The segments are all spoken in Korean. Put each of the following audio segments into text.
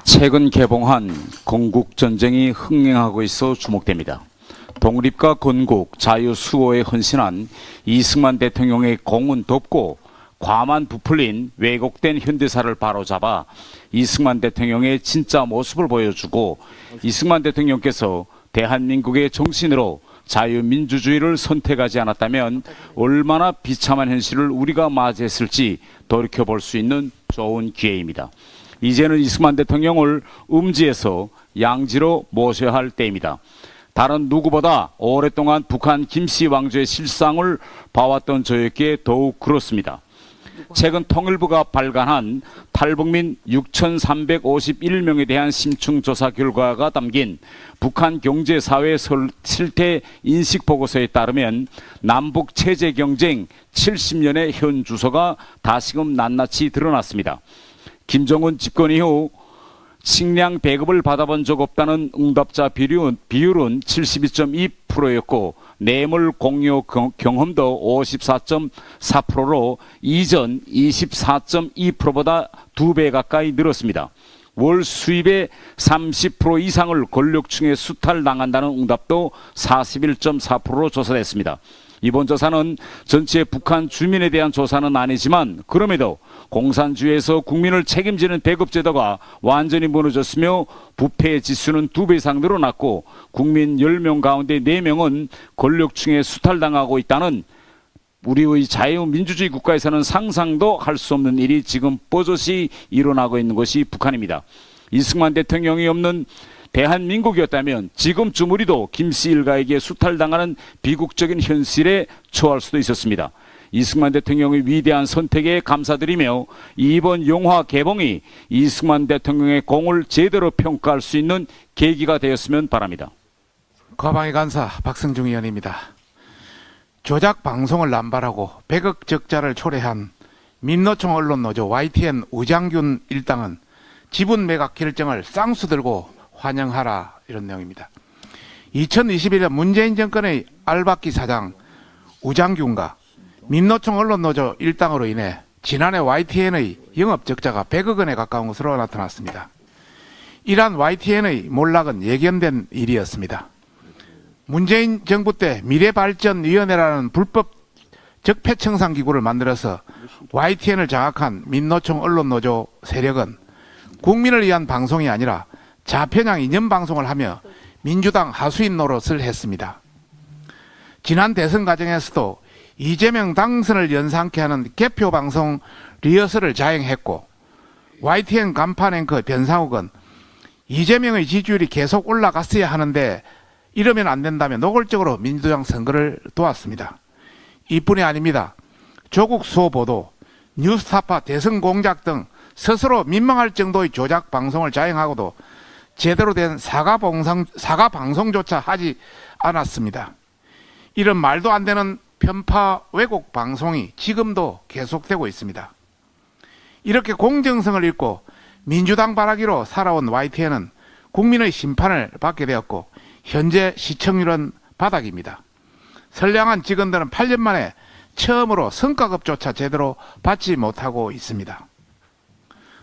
최근 개봉한 건국전쟁이 흥행하고 있어 주목됩니다. 독립과 건국, 자유, 수호에 헌신한 이승만 대통령의 공은 덮고 과만 부풀린 왜곡된 현대사를 바로잡아 이승만 대통령의 진짜 모습을 보여주고 이승만 대통령께서 대한민국의 정신으로 자유민주주의를 선택하지 않았다면 얼마나 비참한 현실을 우리가 맞이했을지 돌이켜볼 수 있는 좋은 기회입니다. 이제는 이승만 대통령을 음지에서 양지로 모셔야 할 때입니다. 다른 누구보다 오랫동안 북한 김씨 왕조의 실상을 봐왔던 저에게 더욱 그렇습니다. 최근 통일부가 발간한 탈북민 6,351명에 대한 심층조사 결과가 담긴 북한 경제사회 실태 인식보고서에 따르면 남북 체제 경쟁 70년의 현 주소가 다시금 낱낱이 드러났습니다. 김정은 집권 이후 식량 배급을 받아본 적 없다는 응답자 비율은 72.2%였고 뇌물 공유 경험도 54.4%로 이전 24.2%보다 2배 가까이 늘었습니다. 월 수입의 30% 이상을 권력층에 수탈당한다는 응답도 41.4%로 조사됐습니다. 이번 조사는 전체 북한 주민에 대한 조사는 아니지만 그럼에도 공산주의에서 국민을 책임지는 배급제도가 완전히 무너졌으며 부패 지수는 2배 이상 늘어났고 국민 10명 가운데 4명은 권력층에 수탈당하고 있다는 우리의 자유민주주의 국가에서는 상상도 할 수 없는 일이 지금 뽀젓이 일어나고 있는 것이 북한입니다. 이승만 대통령이 없는 대한민국이었다면 지금쯤 우리도 김씨 일가에게 수탈당하는 비극적인 현실에 처할 수도 있었습니다. 이승만 대통령의 위대한 선택에 감사드리며 이번 영화 개봉이 이승만 대통령의 공을 제대로 평가할 수 있는 계기가 되었으면 바랍니다. 과방위 간사 박승중 의원입니다. 조작 방송을 남발하고 100억 적자를 초래한 민노총 언론노조 YTN 우장균 일당은 지분 매각 결정을 쌍수 들고 환영하라, 이런 내용입니다. 2021년 문재인 정권의 알박기 사장 우장균과 민노총 언론노조 일당으로 인해 지난해 YTN의 영업적자가 100억 원에 가까운 것으로 나타났습니다. 이러한 YTN의 몰락은 예견된 일이었습니다. 문재인 정부 때 미래발전위원회라는 불법 적폐청산기구를 만들어서 YTN을 장악한 민노총 언론노조 세력은 국민을 위한 방송이 아니라 자편향 이념 방송을 하며 민주당 하수인 노릇을 했습니다. 지난 대선 과정에서도 이재명 당선을 연상케 하는 개표 방송 리허설을 자행했고 YTN 간판 앵커 변상욱은 이재명의 지지율이 계속 올라갔어야 하는데 이러면 안 된다며 노골적으로 민주당 선거를 도왔습니다. 이뿐이 아닙니다. 조국 수호 보도, 뉴스타파 대선 공작 등 스스로 민망할 정도의 조작 방송을 자행하고도 제대로 된 사과 방송조차 하지 않았습니다. 이런 말도 안 되는 편파 왜곡 방송이 지금도 계속되고 있습니다. 이렇게 공정성을 잃고 민주당 바라기로 살아온 YTN은 국민의 심판을 받게 되었고 현재 시청률은 바닥입니다. 선량한 직원들은 8년 만에 처음으로 성과급조차 제대로 받지 못하고 있습니다.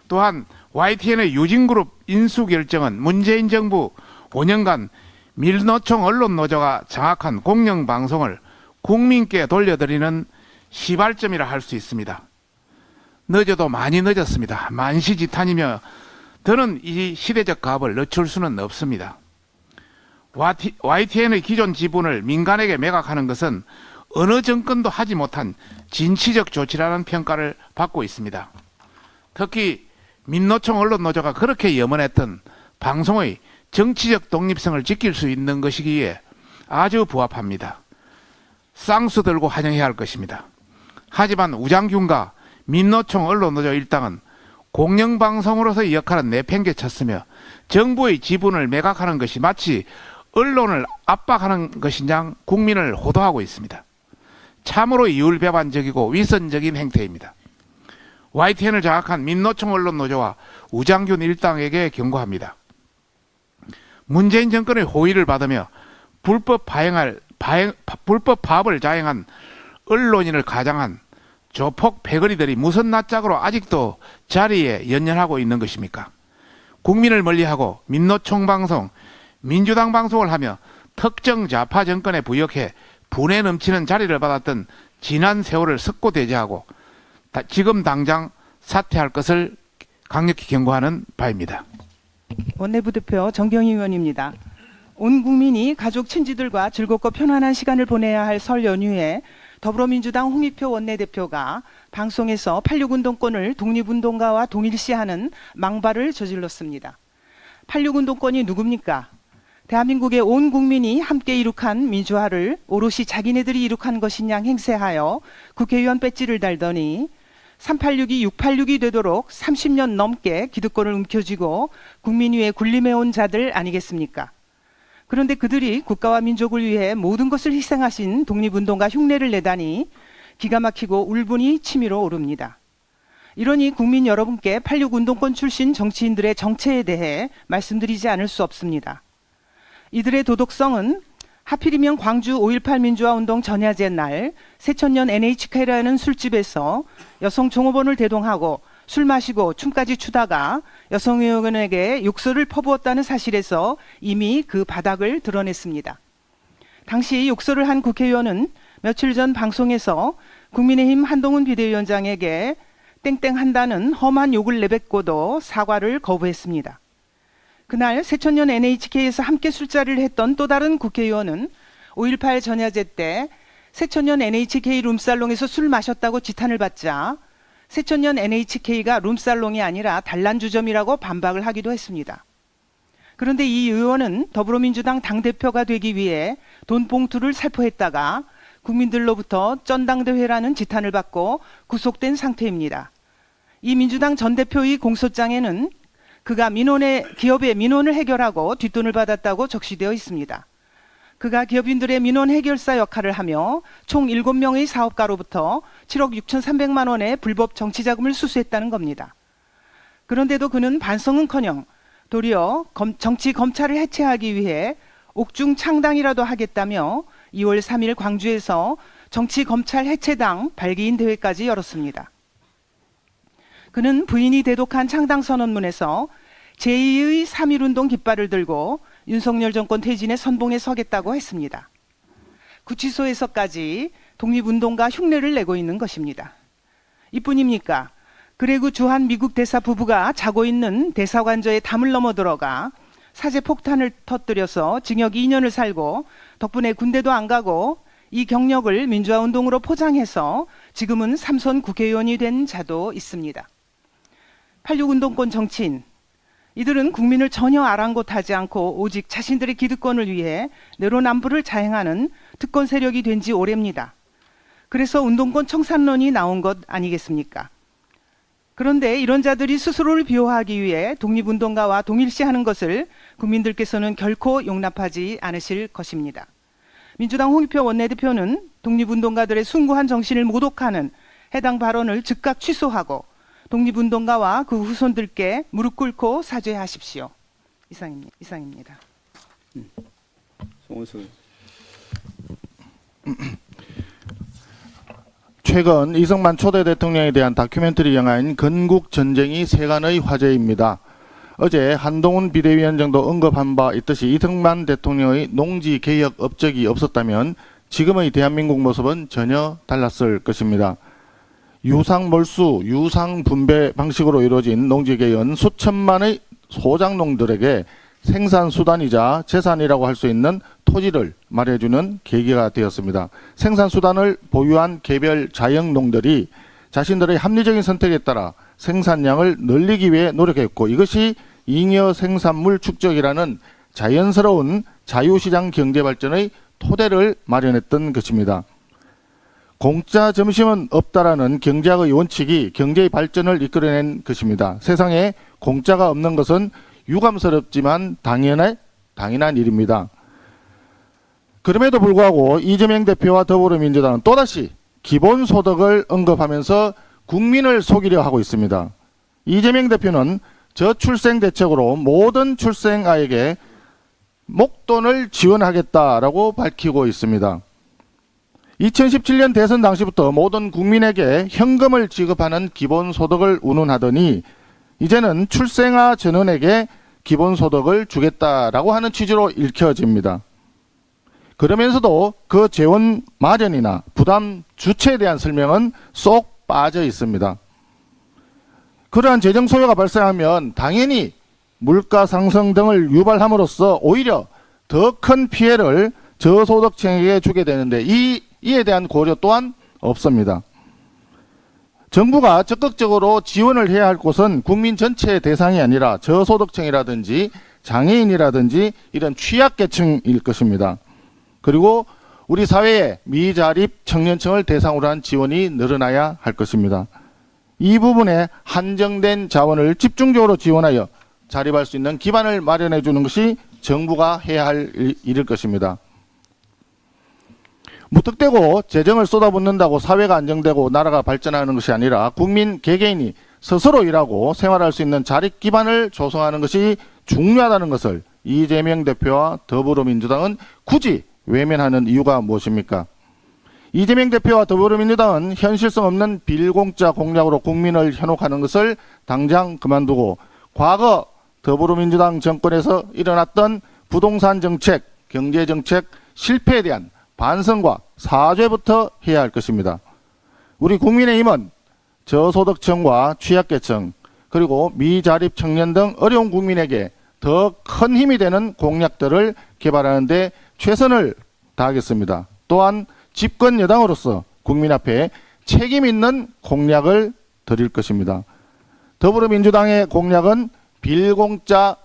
또한 YTN의 유진그룹 인수 결정은 문재인 정부 5년간 민노총 언론노조가 장악한 공영방송을 국민께 돌려드리는 시발점이라 할 수 있습니다. 늦어도 많이 늦었습니다. 만시지탄이며 더는 이 시대적 값을 늦출 수는 없습니다. YTN의 기존 지분을 민간에게 매각하는 것은 어느 정권도 하지 못한 진취적 조치라는 평가를 받고 있습니다. 특히 민노총 언론노조가 그렇게 염원했던 방송의 정치적 독립성을 지킬 수 있는 것이기에 아주 부합합니다. 쌍수 들고 환영해야 할 것입니다. 하지만 우장균과 민노총 언론노조 일당은 공영방송으로서의 역할은 내팽개쳤으며 정부의 지분을 매각하는 것이 마치 언론을 압박하는 것이냐 국민을 호도하고 있습니다. 참으로 이율배반적이고 위선적인 행태입니다. YTN을 장악한 민노총 언론노조와 우장균 일당에게 경고합니다. 문재인 정권의 호의를 받으며 불법 파업을 자행한 언론인을 가장한 조폭 패거리들이 무슨 낯짝으로 아직도 자리에 연연하고 있는 것입니까? 국민을 멀리하고 민노총 방송, 민주당 방송을 하며 특정 좌파 정권에 부역해 분에 넘치는 자리를 받았던 지난 세월을 석고대죄하고 지금 당장 사퇴할 것을 강력히 경고하는 바입니다. 원내부대표 정경희 의원입니다. 온 국민이 가족 친지들과 즐겁고 편안한 시간을 보내야 할 설 연휴에 더불어민주당 홍익표 원내대표가 방송에서 86운동권을 독립운동가와 동일시하는 망발을 저질렀습니다. 86운동권이 누굽니까? 대한민국의 온 국민이 함께 이룩한 민주화를 오롯이 자기네들이 이룩한 것인 양 행세하여 국회의원 배지를 달더니 386이 686이 되도록 30년 넘게 기득권을 움켜쥐고 국민 위에 군림해온 자들 아니겠습니까? 그런데 그들이 국가와 민족을 위해 모든 것을 희생하신 독립운동가 흉내를 내다니 기가 막히고 울분이 치밀어 오릅니다. 이러니 국민 여러분께 86운동권 출신 정치인들의 정체에 대해 말씀드리지 않을 수 없습니다. 이들의 도덕성은 하필이면 광주 5.18 민주화운동 전야제 날 새천년 NHK라는 술집에서 여성 종업원을 대동하고 술 마시고 춤까지 추다가 여성 의원에게 욕설을 퍼부었다는 사실에서 이미 그 바닥을 드러냈습니다. 당시 욕설을 한 국회의원은 며칠 전 방송에서 국민의힘 한동훈 비대위원장에게 땡땡한다는 험한 욕을 내뱉고도 사과를 거부했습니다. 그날 새천년 NHK에서 함께 술자리를 했던 또 다른 국회의원은 5.18 전야제 때 새천년 NHK 룸살롱에서 술 마셨다고 지탄을 받자 새천년 NHK가 룸살롱이 아니라 단란주점이라고 반박을 하기도 했습니다. 그런데 이 의원은 더불어민주당 당대표가 되기 위해 돈 봉투를 살포했다가 국민들로부터 쩐당대회라는 지탄을 받고 구속된 상태입니다. 이 민주당 전 대표의 공소장에는 그가 기업의 민원을 해결하고 뒷돈을 받았다고 적시되어 있습니다. 그가 기업인들의 민원 해결사 역할을 하며 총 7명의 사업가로부터 7억 6,300만 원의 불법 정치자금을 수수했다는 겁니다. 그런데도 그는 반성은커녕 도리어 정치 검찰을 해체하기 위해 옥중 창당이라도 하겠다며 2월 3일 광주에서 정치 검찰 해체당 발기인 대회까지 열었습니다. 그는 부인이 대독한 창당 선언문에서 제2의 3.1운동 깃발을 들고 윤석열 정권 퇴진의 선봉에 서겠다고 했습니다. 구치소에서까지 독립운동가 흉내를 내고 있는 것입니다. 이뿐입니까? 그레구 주한 미국 대사 부부가 자고 있는 대사관저에 담을 넘어 들어가 사제 폭탄을 터뜨려서 징역 2년을 살고 덕분에 군대도 안 가고 이 경력을 민주화운동으로 포장해서 지금은 삼선 국회의원이 된 자도 있습니다. 86운동권 정치인, 이들은 국민을 전혀 아랑곳하지 않고 오직 자신들의 기득권을 위해 내로남불을 자행하는 특권 세력이 된 지 오래입니다. 그래서 운동권 청산론이 나온 것 아니겠습니까? 그런데 이런 자들이 스스로를 비호하기 위해 독립운동가와 동일시하는 것을 국민들께서는 결코 용납하지 않으실 것입니다. 민주당 홍익표 원내대표는 독립운동가들의 숭고한 정신을 모독하는 해당 발언을 즉각 취소하고 독립운동가와 그 후손들께 무릎 꿇고 사죄하십시오. 이상입니다. 송원석. 최근 이승만 초대 대통령에 대한 다큐멘터리 영화인 건국전쟁이 세간의 화제입니다. 어제 한동훈 비대위원장도 언급한 바 있듯이 이승만 대통령의 농지개혁 업적이 없었다면 지금의 대한민국 모습은 전혀 달랐을 것입니다. 유상몰수, 유상분배 방식으로 이루어진 농지개혁은 수천만의 소작농들에게 생산수단이자 재산이라고 할 수 있는 토지를 마련해주는 계기가 되었습니다. 생산수단을 보유한 개별 자영농들이 자신들의 합리적인 선택에 따라 생산량을 늘리기 위해 노력했고, 이것이 잉여 생산물 축적이라는 자연스러운 자유시장 경제 발전의 토대를 마련했던 것입니다. 공짜 점심은 없다라는 경제학의 원칙이 경제의 발전을 이끌어낸 것입니다. 세상에 공짜가 없는 것은 유감스럽지만 당연한 일입니다. 그럼에도 불구하고 이재명 대표와 더불어민주당은 또다시 기본소득을 언급하면서 국민을 속이려 하고 있습니다. 이재명 대표는 저출생 대책으로 모든 출생아에게 목돈을 지원하겠다라고 밝히고 있습니다. 2017년 대선 당시부터 모든 국민에게 현금을 지급하는 기본소득을 운운하더니 이제는 출생아 전원에게 기본소득을 주겠다라고 하는 취지로 읽혀집니다. 그러면서도 그 재원 마련이나 부담 주체에 대한 설명은 쏙 빠져 있습니다. 그러한 재정 소요가 발생하면 당연히 물가 상승 등을 유발함으로써 오히려 더 큰 피해를 저소득층에게 주게 되는데 이에 대한 고려 또한 없습니다. 정부가 적극적으로 지원을 해야 할 곳은 국민 전체의 대상이 아니라 저소득층이라든지 장애인이라든지 이런 취약계층일 것입니다. 그리고 우리 사회의 미자립 청년층을 대상으로 한 지원이 늘어나야 할 것입니다. 이 부분에 한정된 자원을 집중적으로 지원하여 자립할 수 있는 기반을 마련해 주는 것이 정부가 해야 할 일일 것입니다. 무턱대고 재정을 쏟아붓는다고 사회가 안정되고 나라가 발전하는 것이 아니라 국민 개개인이 스스로 일하고 생활할 수 있는 자립 기반을 조성하는 것이 중요하다는 것을 이재명 대표와 더불어민주당은 굳이 외면하는 이유가 무엇입니까? 이재명 대표와 더불어민주당은 현실성 없는 빌공짜 공약으로 국민을 현혹하는 것을 당장 그만두고 과거 더불어민주당 정권에서 일어났던 부동산 정책, 경제 정책 실패에 대한 반성과 사죄부터 해야 할 것입니다. 우리 국민의힘은 저소득층과 취약계층 그리고 미자립 청년 등 어려운 국민에게 더 큰 힘이 되는 공약들을 개발하는 데 최선을 다하겠습니다. 또한 집권 여당으로서 국민 앞에 책임 있는 공약을 드릴 것입니다. 더불어민주당의 공약은 빌공짜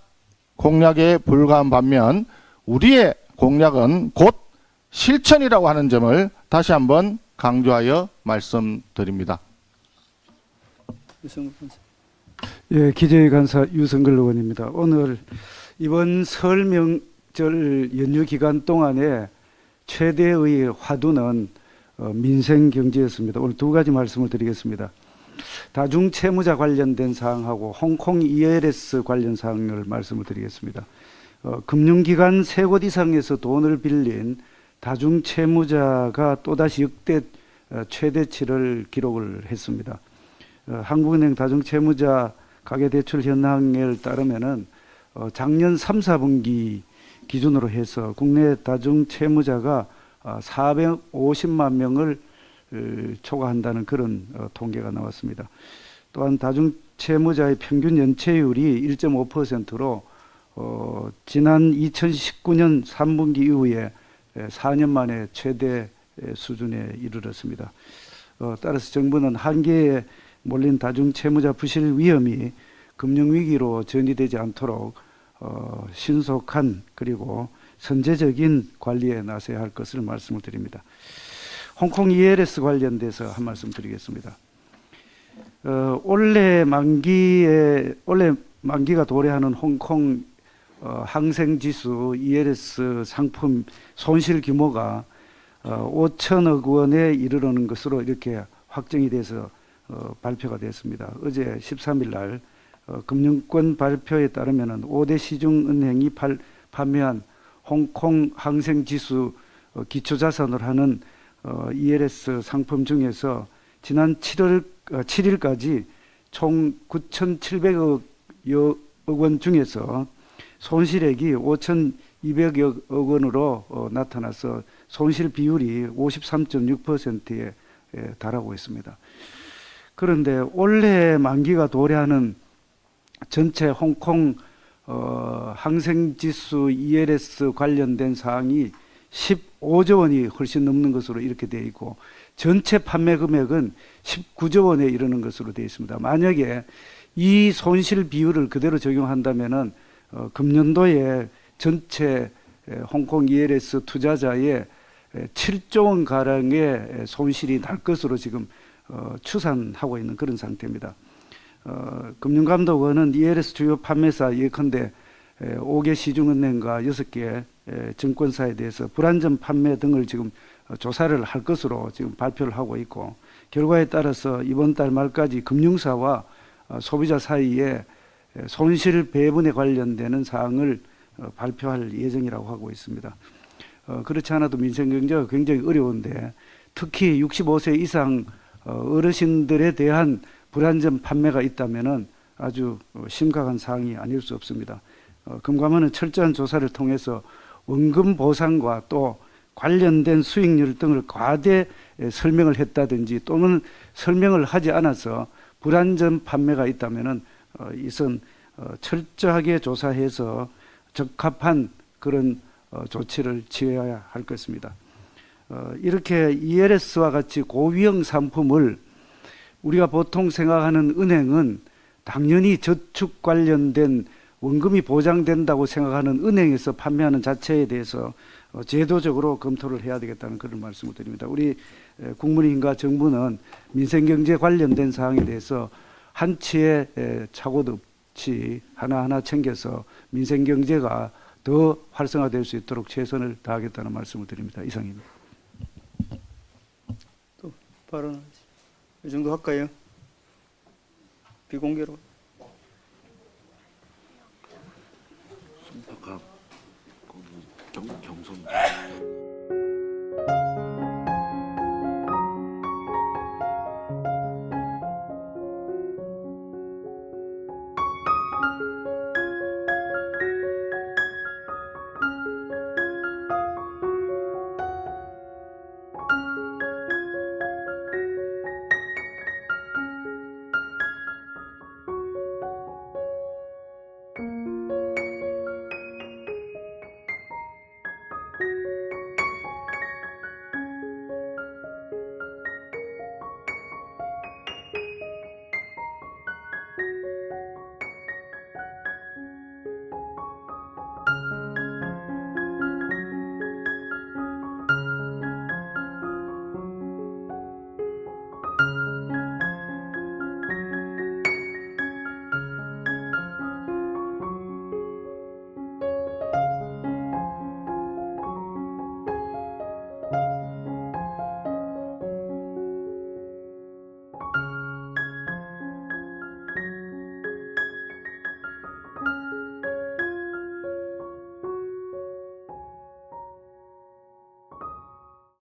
공약에 불과한 반면 우리의 공약은 곧 실천이라고 하는 점을 다시 한번 강조하여 말씀드립니다. 예, 기재위 간사 유성글 의원입니다. 오늘 이번 설 명절 연휴 기간 동안에 최대의 화두는 민생 경제였습니다. 오늘 두 가지 말씀을 드리겠습니다. 다중채무자 관련된 사항하고 홍콩 ELS 관련 사항을 말씀을 드리겠습니다. 금융기관 3곳 이상에서 돈을 빌린 다중채무자가 또다시 역대 최대치를 기록을 했습니다. 한국은행 다중채무자 가계대출 현황에 따르면은 작년 3, 4분기 기준으로 해서 국내 다중채무자가 450만 명을 초과한다는 그런 통계가 나왔습니다. 또한 다중채무자의 평균 연체율이 1.5%로 지난 2019년 3분기 이후에 4년 만에 최대 수준에 이르렀습니다. 따라서 정부는 한계에 몰린 다중채무자 부실 위험이 금융위기로 전이되지 않도록 신속한 그리고 선제적인 관리에 나서야 할 것을 말씀을 드립니다. 홍콩 ELS 관련돼서 한 말씀 드리겠습니다. 올해 만기가 도래하는 홍콩 항생지수 ELS 상품 손실 규모가 5천억 원에 이르는 것으로 이렇게 확정이 돼서 발표가 됐습니다. 어제 13일 날 금융권 발표에 따르면 5대 시중은행이 판매한 홍콩 항생지수 기초자산으로 하는 ELS 상품 중에서 지난 7일까지 총 9,700억 원 중에서 손실액이 5,200억 원으로 나타나서 손실 비율이 53.6%에 달하고 있습니다. 그런데 올해 만기가 도래하는 전체 홍콩 항생지수 ELS 관련된 사항이 15조 원이 훨씬 넘는 것으로 이렇게 되어 있고 전체 판매 금액은 19조 원에 이르는 것으로 되어 있습니다. 만약에 이 손실 비율을 그대로 적용한다면은 금년도에 전체 홍콩 ELS 투자자의 7조 원 가량의 손실이 날 것으로 지금 추산하고 있는 그런 상태입니다. 금융감독원은 ELS 주요 판매사 예컨대 5개 시중은행과 6개 증권사에 대해서 불안전 판매 등을 지금 조사를 할 것으로 지금 발표를 하고 있고 결과에 따라서 이번 달 말까지 금융사와 소비자 사이에 손실 배분에 관련되는 사항을 발표할 예정이라고 하고 있습니다. 그렇지 않아도 민생경제가 굉장히 어려운데 특히 65세 이상 어르신들에 대한 불안전 판매가 있다면은 아주 심각한 사항이 아닐 수 없습니다. 금감원은 철저한 조사를 통해서 원금 보상과 또 관련된 수익률 등을 과대 설명을 했다든지 또는 설명을 하지 않아서 불안전 판매가 있다면은 이선 철저하게 조사해서 적합한 그런 조치를 취해야 할 것입니다. 이렇게 ELS와 같이 고위험 상품을 우리가 보통 생각하는 은행은 당연히 저축 관련된 원금이 보장된다고 생각하는 은행에서 판매하는 자체에 대해서 제도적으로 검토를 해야 되겠다는 그런 말씀을 드립니다. 우리 국민의힘과 정부는 민생경제 관련된 사항에 대해서 한치의 착오도 없이 하나하나 챙겨서 민생경제가 더 활성화될 수 있도록 최선을 다하겠다는 말씀을 드립니다. 이상입니다. 또 발언 이 정도 할까요? 비공개로.